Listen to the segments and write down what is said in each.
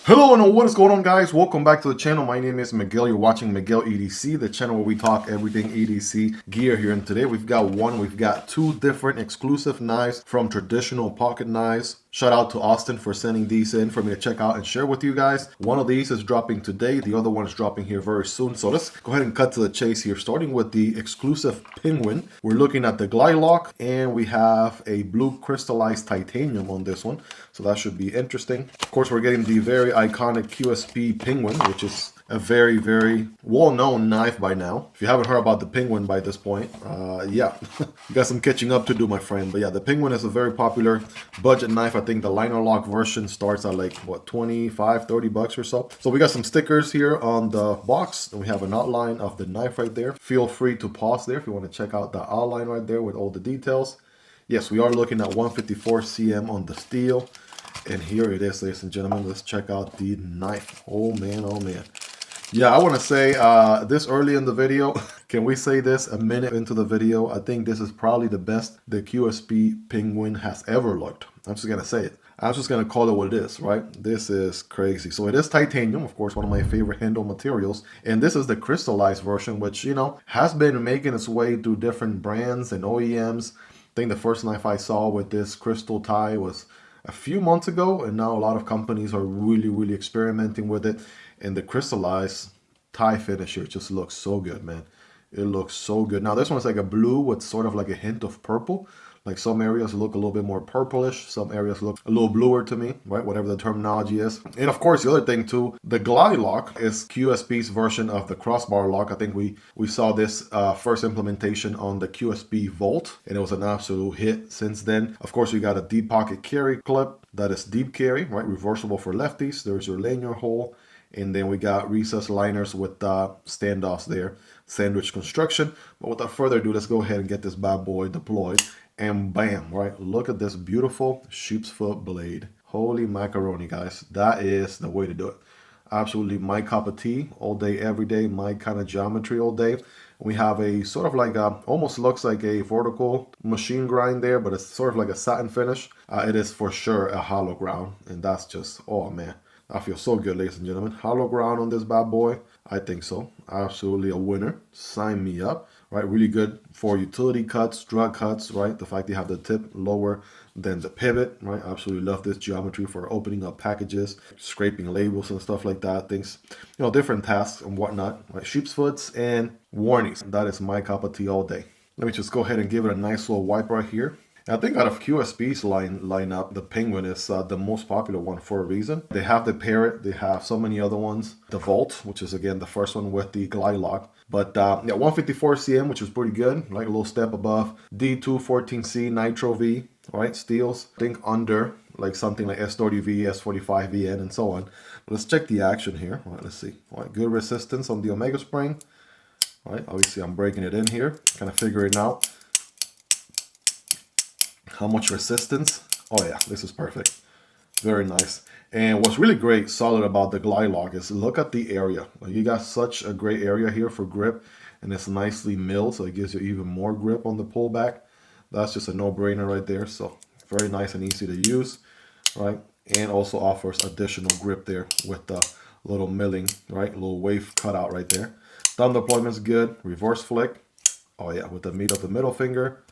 Hello and what is going on, guys? Welcome back to the channel. My name is Miguel. You're watching Miguel EDC, the channel where we talk everything EDC gear here. And today we've got two different exclusive knives from Traditional Pocket Knives. Shout out to Austin for sending these in for me to check out and share with you guys. One of these is dropping today. The other one is dropping here very soon. So let's go ahead and cut to the chase here, starting with the exclusive Penguin. We're looking at the glide lock, and we have a blue crystallized titanium on this one. So that should be interesting. Of course, we're getting the very iconic QSP Penguin, which is a very, very well-known knife by now. If you haven't heard about the Penguin by this point, yeah, you got some catching up to do, my friend. But yeah, the Penguin is a very popular budget knife. I think the liner lock version starts at like, what, 25, 30 bucks or so. So we got some stickers here on the box, and we have an outline of the knife right there. Feel free to pause there if you want to check out the outline right there with all the details. Yes, we are looking at 154 cm on the steel. And here it is, ladies and gentlemen. Let's check out the knife. Oh man, oh man. Yeah, I want to say this early in the video, can we say this a minute into the video? I think this is probably the best the QSP Penguin has ever looked. I'm just going to say it. I'm just going to call it what it is, right? This is crazy. So it is titanium, of course, one of my favorite handle materials. And this is the crystallized version, which, you know, has been making its way through different brands and OEMs. I think the first knife I saw with this crystal tie was a few months ago, and now a lot of companies are really experimenting with it. And the crystallized tie finish here just looks so good, man. It looks so good. Now this one's like a blue with sort of like a hint of purple. Like some areas look a little bit more purplish, some areas look a little bluer to me, right? Whatever the terminology is. And of course, the other thing too, the glide lock is QSP's version of the crossbar lock. I think we saw this first implementation on the QSP Volt, and it was an absolute hit since then. Of course, we got a deep pocket carry clip that is deep carry, right? Reversible for lefties. There's your lanyard hole. And then we got recessed liners with standoffs there, sandwich construction. But without further ado, let's go ahead and get this bad boy deployed. And bam, right? Look at this beautiful sheep's foot blade. Holy macaroni, guys. That is the way to do it. Absolutely my cup of tea all day, every day. My kind of geometry all day. We have a sort of like a, almost looks like a vertical machine grind there, but it's sort of like a satin finish. It is for sure a hollow ground. And that's just, oh man. I feel so good, ladies and gentlemen. Hollow ground on this bad boy. I think so. Absolutely a winner. Sign me up. Right, really good for utility cuts, drug cuts, right? The fact you have the tip lower than the pivot, right? Absolutely love this geometry for opening up packages, scraping labels and stuff like that. Things, you know, different tasks and whatnot, right? Sheep's foots and warnings. That is my cup of tea all day. Let me just go ahead and give it a nice little wipe right here. I think out of QSP's lineup, the Penguin is the most popular one for a reason. They have the Parrot, they have so many other ones. The Volt, which is again the first one with the glide lock. But yeah, 154 cm, which is pretty good, like a little step above. D214C Nitro V, right? Steels. I think under like something like S30V, S45VN, and so on. But let's check the action here. All right, let's see. All right, good resistance on the Omega spring. All right, obviously I'm breaking it in here, kind of figuring out how much resistance. Oh yeah, this is perfect. Very nice. And what's really great, solid about the glide lock is look at the area. Like, you got such a great area here for grip, and it's nicely milled, so it gives you even more grip on the pullback. That's just a no-brainer right there. So very nice and easy to use, right? And also offers additional grip there with the little milling, right? A little wave cutout right there. Thumb deployment's good. Reverse flick. Oh yeah, with the meat of the middle finger.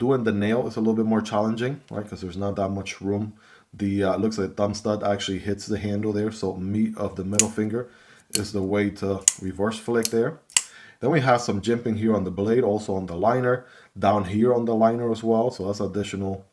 Doing the nail is a little bit more challenging, right? Because there's not that much room. The looks like thumb stud actually hits the handle there, so meat of the middle finger is the way to reverse flick there. Then we have some jimping here on the blade, also on the liner, down here on the liner as well. So that's additional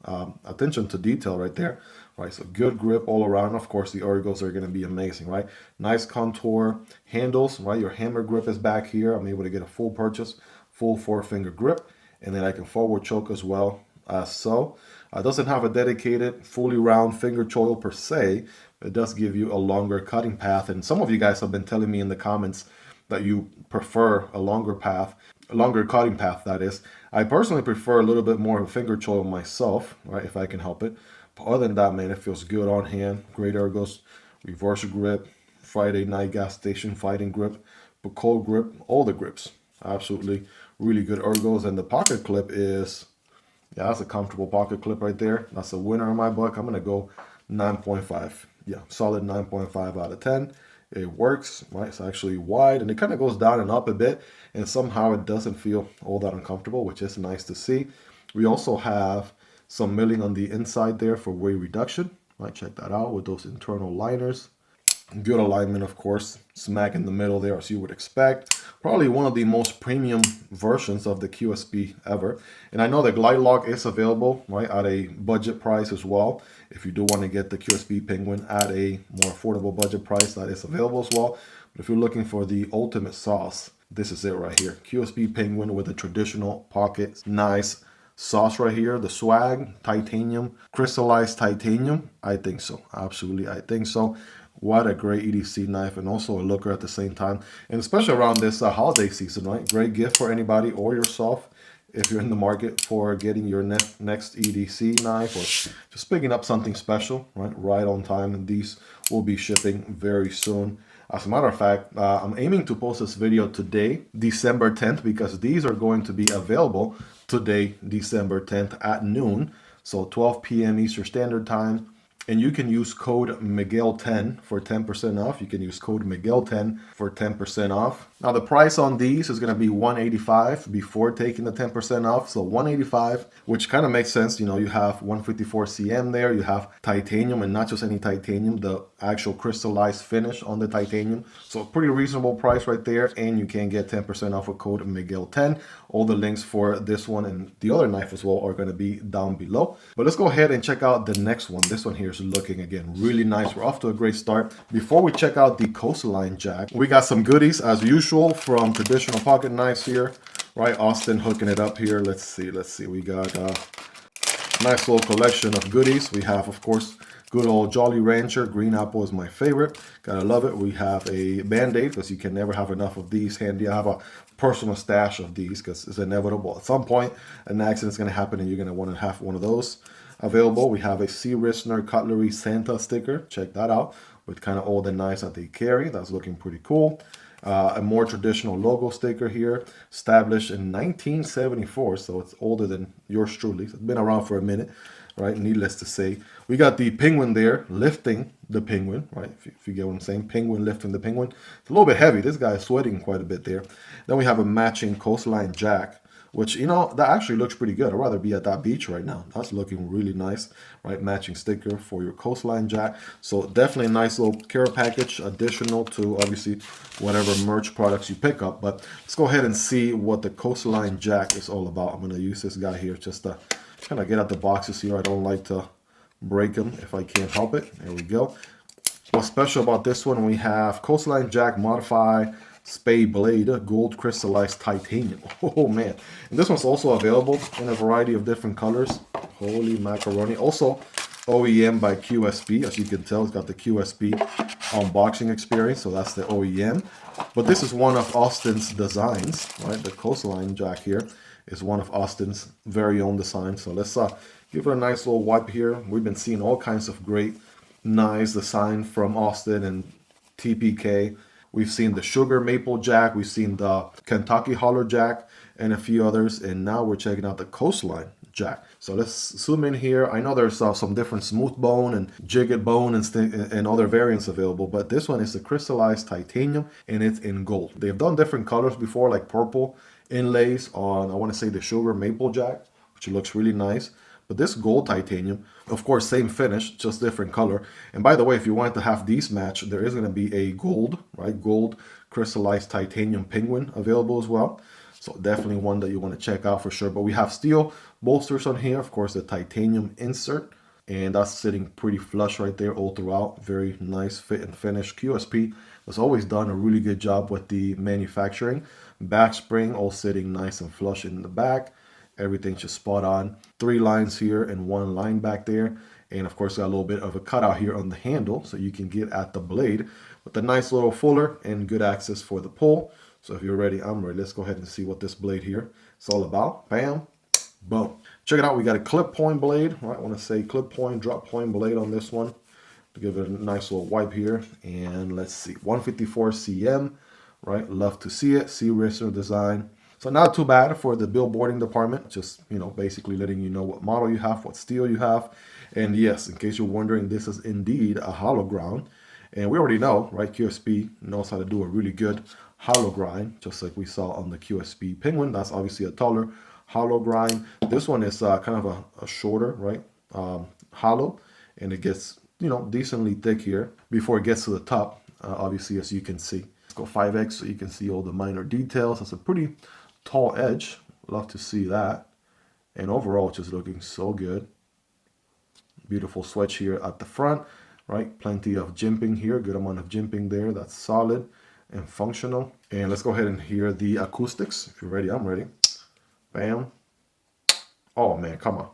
attention to detail right there. Right, so good grip all around. Of course, the ergos are going to be amazing, right? Nice contour handles, right? Your hammer grip is back here. I'm able to get a full purchase, full 4-finger grip. And then I can forward choke as well as so. It doesn't have a dedicated fully round finger choil per se. It does give you a longer cutting path. And some of you guys have been telling me in the comments that you prefer a longer path, a longer cutting path, that is. I personally prefer a little bit more of a finger choil myself, right, if I can help it. But other than that, man, it feels good on hand. Great ergos, reverse grip, Friday night gas station fighting grip, but cold grip, all the grips. Absolutely really good ergos. And the pocket clip is, yeah, that's a comfortable pocket clip right there. That's a winner in my book. I'm going to go 9.5. Yeah, solid 9.5 out of 10. It works, right? It's actually wide and it kind of goes down and up a bit, and somehow it doesn't feel all that uncomfortable, which is nice to see. We also have some milling on the inside there for weight reduction, right? Check that out with those internal liners. Good alignment, of course, smack in the middle there as you would expect. Probably one of the most premium versions of the QSP ever. And I know the Glide Lock is available, right, at a budget price as well. If you do want to get the QSP Penguin at a more affordable budget price, that is available as well. But if you're looking for the ultimate sauce, this is it right here. QSP Penguin with a traditional pocket, nice sauce right here. The swag, titanium, crystallized titanium. I think so. Absolutely, I think so. What a great EDC knife, and also a looker at the same time. And especially around this holiday season, right? Great gift for anybody or yourself if you're in the market for getting your next EDC knife or just picking up something special, right? Right on time. And these will be shipping very soon. As a matter of fact, I'm aiming to post this video today, December 10th, because these are going to be available today, December 10th at noon. So 12 p.m. Eastern Standard Time. And you can use code Miguel10 for 10% off. You can use code Miguel10 for 10% off. Now the price on these is going to be $185 before taking the 10% off. So $185, which kind of makes sense. You know, you have 154 cm there. You have titanium, and not just any titanium, the actual crystallized finish on the titanium. So a pretty reasonable price right there. And you can get 10% off with code Miguel10. All the links for this one and the other knife as well are going to be down below. But let's go ahead and check out the next one. This one here is looking, again, really nice. We're off to a great start. Before we check out the Coastline Jack, we got some goodies as usual from Traditional Pocket Knives here, right? Austin hooking it up here. Let's see. We got a nice little collection of goodies. We have, of course, good old Jolly Rancher. Green apple is my favorite. Gotta love it. We have a Band-Aid because you can never have enough of these handy. I have a personal stash of these because it's inevitable. At some point, an accident's going to happen and you're going to want to have one of those available. We have a C. Rissner Cutlery Santa sticker. Check that out with kind of all the knives that they carry. That's looking pretty cool. A more traditional logo sticker here, established in 1974, so it's older than yours truly. It's been around for a minute, right? Needless to say. We got the penguin there, lifting the penguin, right? If you get what I'm saying, penguin lifting the penguin. It's a little bit heavy. This guy is sweating quite a bit there. Then we have a matching Coastline Jack, which, you know, that actually looks pretty good. I'd rather be at that beach right now. That's looking really nice, right? Matching sticker for your Coastline Jack. So definitely a nice little care package, additional to obviously whatever merch products you pick up. But let's go ahead and see what the Coastline Jack is all about. I'm going to use this guy here just to kind of get out the boxes here. I don't like to break them if I can't help it. There we go. What's special about this one, we have Coastline Jack Modify Spay Blade Gold Crystallized Titanium. Oh man. And this one's also available in a variety of different colors. Holy macaroni. Also OEM by QSP. As you can tell, it's got the QSP unboxing experience, so that's the OEM. But this is one of Austin's designs, right? The Coastline Jack here is one of Austin's very own designs. So let's give it a nice little wipe here. We've been seeing all kinds of great nice design from Austin and TPK. We've seen the Sugar Maple Jack, we've seen the Kentucky Holler Jack, and a few others, and now we're checking out the Coastline Jack. So let's zoom in here. I know there's some different smooth bone and jigget bone and other variants available, but this one is the crystallized titanium, and it's in gold. They've done different colors before, like purple inlays on, I want to say, the Sugar Maple Jack, which looks really nice. But this gold titanium, of course, same finish, just different color. And by the way, if you wanted to have these match, there is going to be a gold, right? Gold crystallized titanium penguin available as well. So definitely one that you want to check out for sure. But we have steel bolsters on here. Of course, the titanium insert. And that's sitting pretty flush right there all throughout. Very nice fit and finish. QSP has always done a really good job with the manufacturing. Back spring all sitting nice and flush in the back. Everything's just spot on. 3 lines here and 1 line back there. And of course, got a little bit of a cutout here on the handle so you can get at the blade with a nice little fuller and good access for the pull. So if you're ready, I'm ready. Let's go ahead and see what this blade here is all about. Bam, boom. Check it out. We got a clip point blade. Right, I want to say clip point, drop point blade on this one. To give it a nice little wipe here. And let's see, 154 cm. Right, love to see it. C. Rissner design. So not too bad for the billboarding department, just, you know, basically letting you know what model you have, what steel you have. And yes, in case you're wondering, this is indeed a hollow ground. And we already know, right, QSP knows how to do a really good hollow grind, just like we saw on the QSP Penguin. That's obviously a taller hollow grind. This one is kind of a shorter, right, hollow, and it gets, you know, decently thick here before it gets to the top, obviously, as you can see. Let's go 5x so you can see all the minor details. It's a pretty tall edge. Love to see that. And overall, it's just looking so good. Beautiful switch here at the front, right? Plenty of jimping here, good amount of jimping there. That's solid and functional. And let's go ahead and hear the acoustics. If you're ready, I'm ready. Bam. Oh man, come on.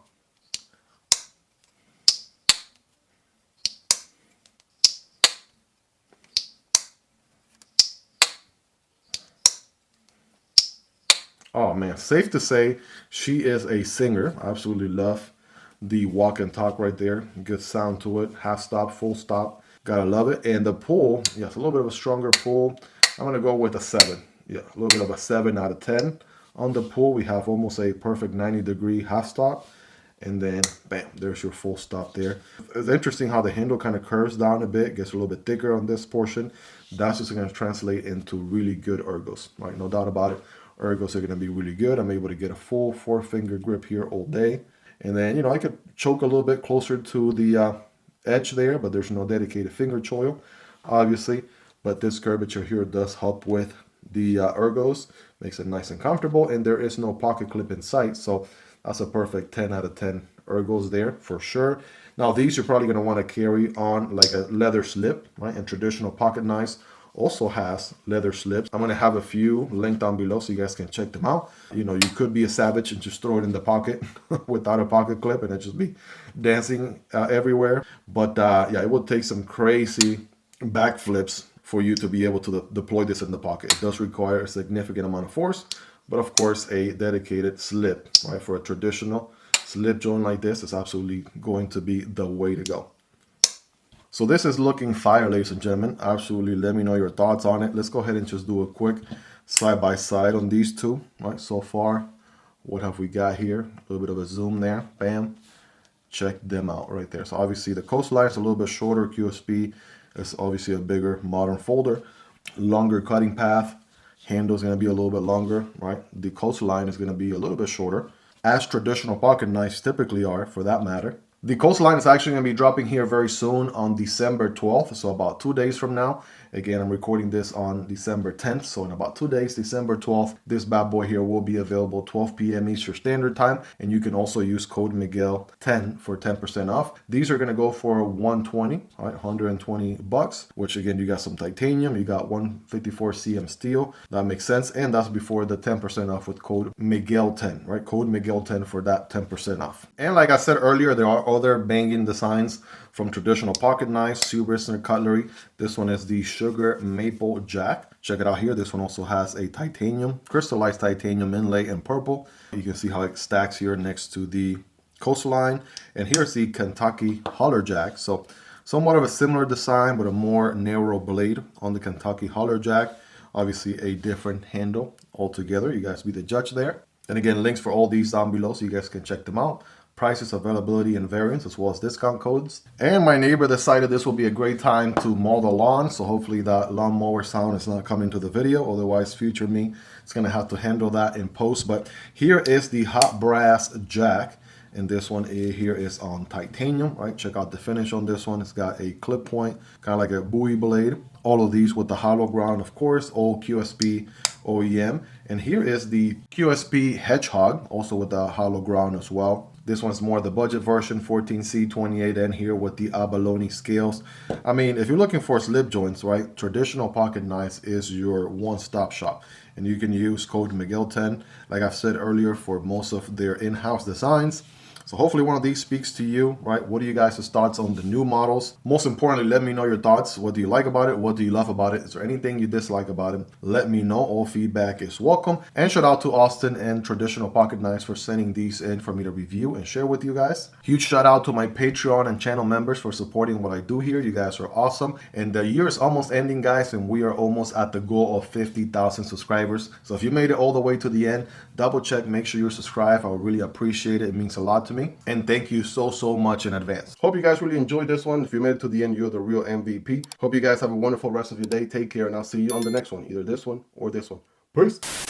Oh man, safe to say she is a singer. I absolutely love the walk and talk right there. Good sound to it. Half stop, full stop. Gotta love it. And the pull, yes, a little bit of a stronger pull. I'm gonna go with a 7. Yeah, a little bit of a 7 out of 10. On the pull, we have almost a perfect 90-degree half stop. And then, bam, there's your full stop there. It's interesting how the handle kind of curves down a bit, gets a little bit thicker on this portion. That's just gonna translate into really good ergos, right? No doubt about it. Ergos are gonna be really good. I'm able to get a full 4-finger grip here all day. And then, you know, I could choke a little bit closer to the edge there, but there's no dedicated finger choil, obviously. But this curvature here does help with the ergos, makes it nice and comfortable, and there is no pocket clip in sight, so that's a perfect 10 out of 10 ergos there for sure. Now these you're probably going to want to carry on like a leather slip, right? And traditional pocket knives also has leather slips. I'm going to have a few linked down below so you guys can check them out. You know, you could be a savage and just throw it in the pocket without a pocket clip and it just be dancing everywhere. But yeah, it would take some crazy backflips for you to be able to deploy this in the pocket. It does require a significant amount of force, but of course a dedicated slip, right? For a traditional slip joint like this is absolutely going to be the way to go. So this is looking fire, ladies and gentlemen. Absolutely, let me know your thoughts on it. Let's go ahead and just do a quick side-by-side on these two, right? So far, what have we got here? A little bit of a zoom there, bam. Check them out right there. So obviously the Coastline is a little bit shorter. QSP is obviously a bigger modern folder, longer cutting path. Handle is going to be a little bit longer, right? The Coastline is going to be a little bit shorter, as traditional pocket knives typically are, for that matter. The Coastline is actually going to be dropping here very soon on December 12th, so about 2 days from now. Again, I'm recording this on December 10th, so in about 2 days, December 12th, this bad boy here will be available 12 p.m. Eastern Standard Time, and you can also use code Miguel10 for 10% off. These are going to go for $120, right, $120, which again, you got some titanium, you got 154 cm steel. That makes sense, and that's before the 10% off with code Miguel10, right? Code Miguel10 for that 10% off. And like I said earlier, there are other banging designs from traditional pocket knives, Subrist cutlery. This one is the Sugar Maple Jack. Check it out here. This one also has a titanium, crystallized titanium inlay in purple. You can see how it stacks here next to the Coastline. And here's the Kentucky Holler Jack. So somewhat of a similar design, but a more narrow blade on the Kentucky Holler Jack. Obviously a different handle altogether. You guys be the judge there. And again, links for all these down below so you guys can check them out. Prices, availability, and variants, as well as discount codes. And my neighbor decided this will be a great time to mow the lawn, so hopefully that lawnmower sound is not coming to the video. Otherwise, future me is going to have to handle that in post. But here is the Hot Brass Jack, and this one here is on titanium, right? Check out the finish on this one. It's got a clip point, kind of like a Bowie blade. All of these with the hollow ground, of course, all QSP OEM. And here is the QSP Hedgehog, also with the hollow ground as well. This one's more the budget version, 14C 28N here with the abalone scales. I mean, if you're looking for slip joints, right, traditional pocket knives is your one-stop shop. And you can use code Miguel10, like I've said earlier, for most of their in-house designs. So hopefully one of these speaks to you, right? What are you guys' thoughts on the new models? Most importantly, let me know your thoughts. What do you like about it? What do you love about it? Is there anything you dislike about it? Let me know. All feedback is welcome. And shout out to Austin and Traditional Pocket Knives for sending these in for me to review and share with you guys. Huge shout out to my Patreon and channel members for supporting what I do here. You guys are awesome. And the year is almost ending, guys, and we are almost at the goal of 50,000 subscribers. So if you made it all the way to the end, double check, make sure you're subscribed. I would really appreciate it. It means a lot to me. And thank you so much in advance. Hope you guys really enjoyed this one. If you made it to the end, you're the real MVP. Hope you guys have a wonderful rest of your day. Take care, and I'll see you on the next one, either this one or this one. Peace.